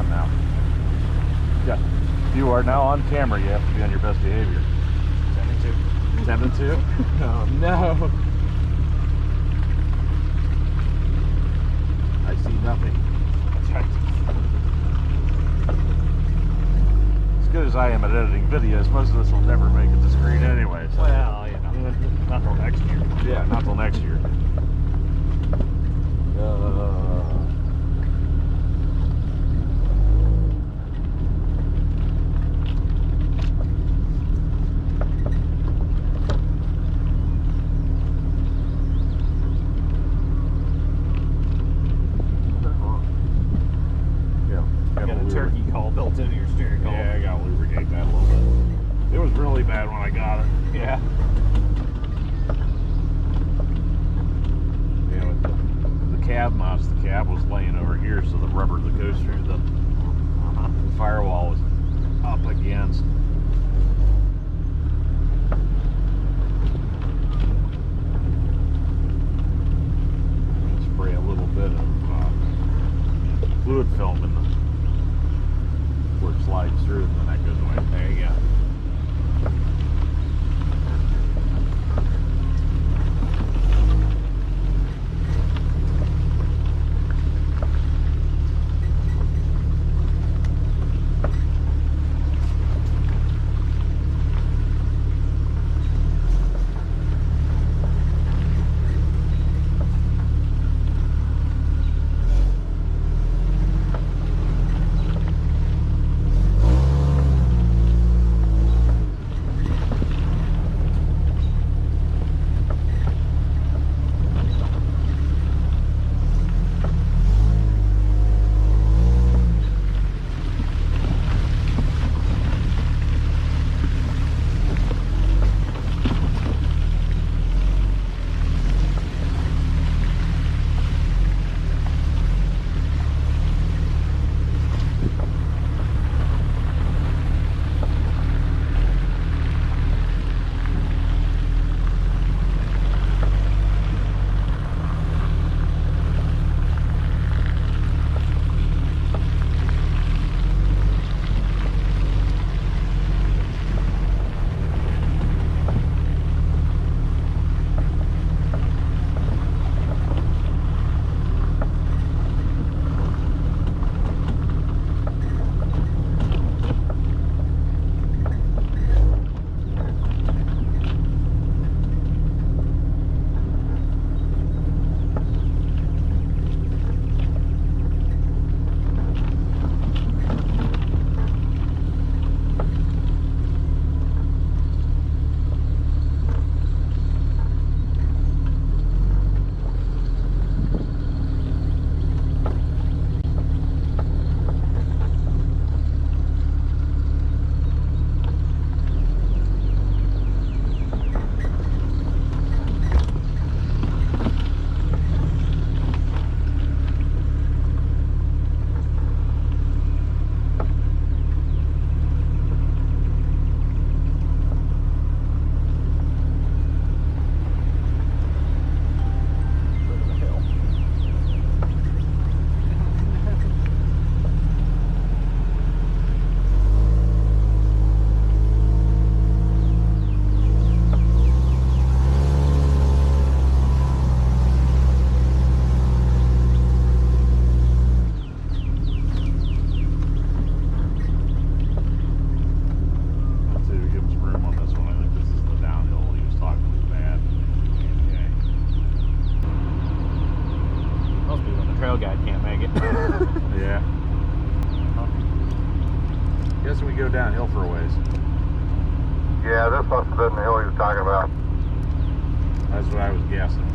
on now. Yeah, you are now on camera. You have to be on your best behavior. 10 and 2. 10 and 2? Oh no. I see nothing. That's right. As good as I am at editing videos, most of this will never make it to screen anyway. So. Well, you know, not till next year. Yeah, not till next year. Turkey call built into your steering column. Yeah, I gotta lubricate that a little bit. It was really bad when I got it. Yeah. Yeah, with the cab mounts, the cab was laying over here, so the rubber that goes through the firewall was up against. Spray a little bit of fluid film in the where it slides through, and then that goes away. There you go. Yeah. Guessing we go downhill for a ways. Yeah, this must have been the hill he was talking about. That's what I was guessing.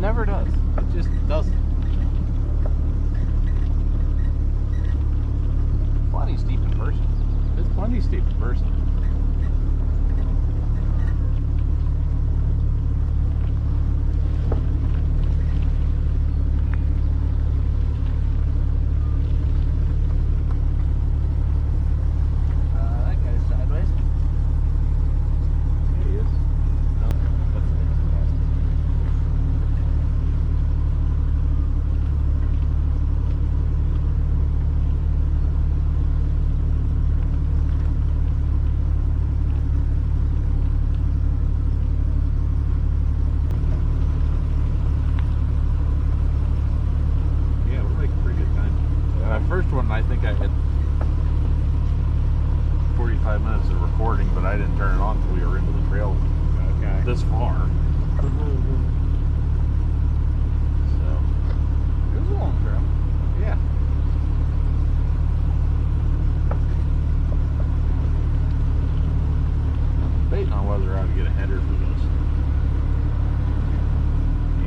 never does. It just doesn't. Plenty steep in person. It's plenty steep in person. That guy's sideways. He is. No, that's Yeah, we're making pretty good time. First one, I think I had 45 minutes of recording, but I didn't turn it on until we were into the trail okay. this far. So, It was a long trail. yeah. Debating on whether I ought to get a header for this.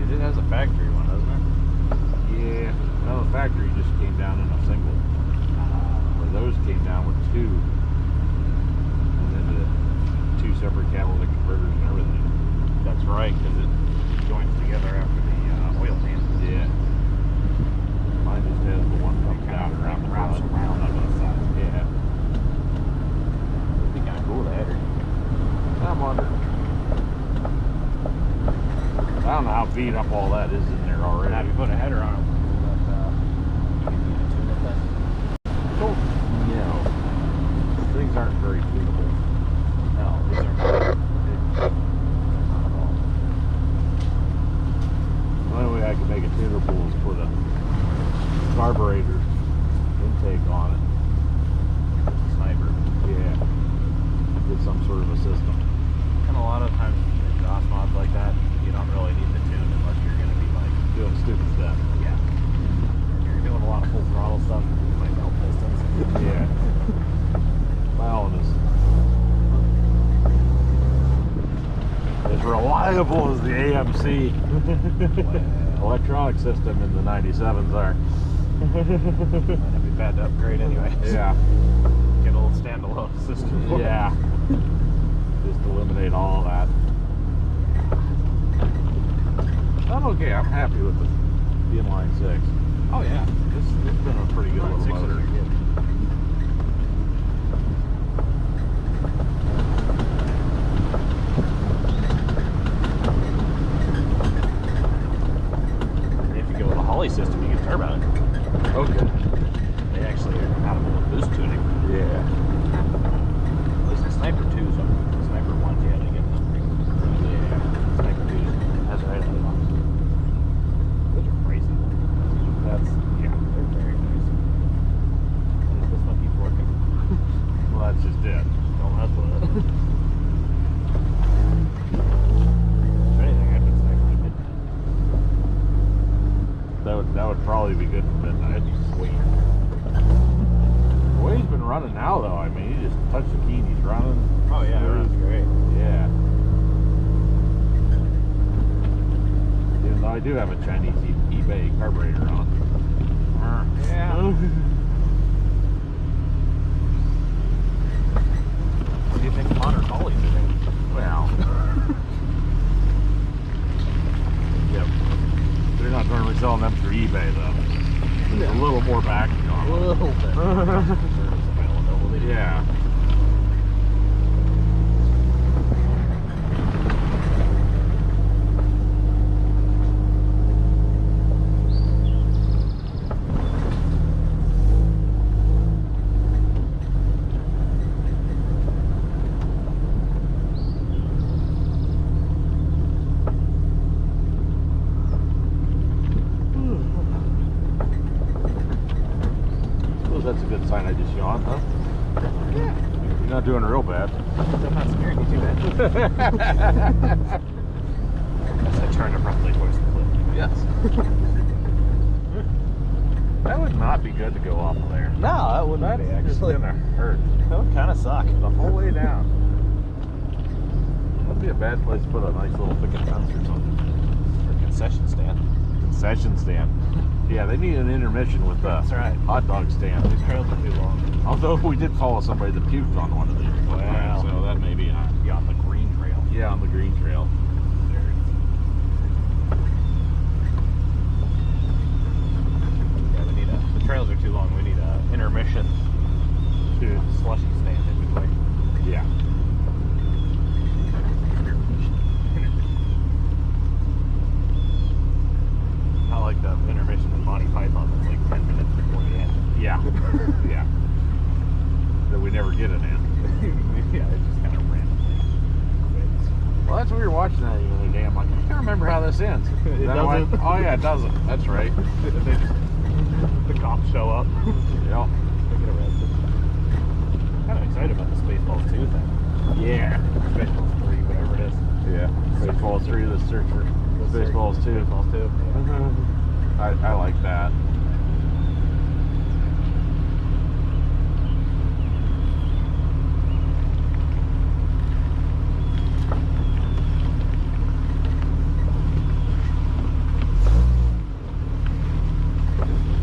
It has a factory one, doesn't it? Yeah. Well, the factory just came down in a single. Where those came down with two. And then the two separate catalytic converters and everything. That's right, because it joins together after the oil pan. Yeah. Mine just has the one coming down around the wraps front. around on both sides. Yeah. It'd be kind of cool to header. I'm wondering. I don't know how beat up all that is in there already. Have you put a header on it? Don't, you know, things aren't very tunable. No, these are not. Not at all. The only way I can make it tunable is put a carburetor intake on it. Sniper. Yeah. Get some sort of a system. And a lot of times, exhaust mods like that, you don't really need the tune unless you're going to be like, Doing stupid stuff. yeah. You're doing a lot of full throttle stuff, you might melt pistons. Yeah. My own is as reliable as the AMC electronic system in the 97s are. Might be bad to upgrade anyway. Yeah. Get a little standalone system. for it. Yeah. Just eliminate all that. I'm okay. I'm happy with the inline 6. Oh yeah. It's been a pretty good little Six is motor. pretty good. If you go with a Holly system, you can turbo it. Okay. They actually are compatible with boost tuning. Yeah. At least the Sniper 2s are. The Sniper 1s, yeah, they get them. Yeah. Sniper 2s has right on them. Those are crazy. That's, yeah, they're very crazy. And if this one keeps working, Well, that's just it. don't mess with it. If anything, I'd put Sniper to midnight. That would probably be good for midnight. That'd be sweet. The way he's been running now, though, I mean, he just touched the key and he's running. Oh yeah, smooth. that's great. Yeah. Even though I do have a Chinese eBay carburetor on. Yeah. What do you think modern Hollies are doing? Well. Yep. They're not normally selling them through eBay, though. There's a little more backing on A them. little bit. Service availability. Yeah. Suppose that's a good sign I just yawned, huh? Yeah. You're not doing real bad. I'm not scaring you too bad. As I turn abruptly towards the cliff. Yes. That would not be good to go off of there. No, that wouldn't That's be just actually. gonna hurt That would kind of suck. the whole way down. That'd be a bad place to put a nice little picket fence or something. Freaking concession stand. Concession stand. Yeah, they need an intermission with the That's right. hot dog stand. These trails are too long. Although we did follow somebody that puked on one of these. Wow. So that may be on. Yeah, on the green trail. Yeah, on the green trail. Yeah, we need the trails are too long. We need a intermission to slushy stand in between. Yeah. Not like the intermission in Monty Python that's like 10 minutes before the end. Yeah. Yeah. That we never get an end. Yeah, it just kind of randomly quits. Well, that's what we were watching that the other day. I'm like, I can't remember how this ends. It Then I went, doesn't. oh yeah, it doesn't. That's right. They just, the cops show up. Yeah. They get arrested. Kind of excited about the Spaceballs 2 thing. Yeah. Spaceballs 3, whatever it is. Yeah. Spaceballs 3, the search for Spaceballs 2. Spaceballs 2. Yeah. I like that.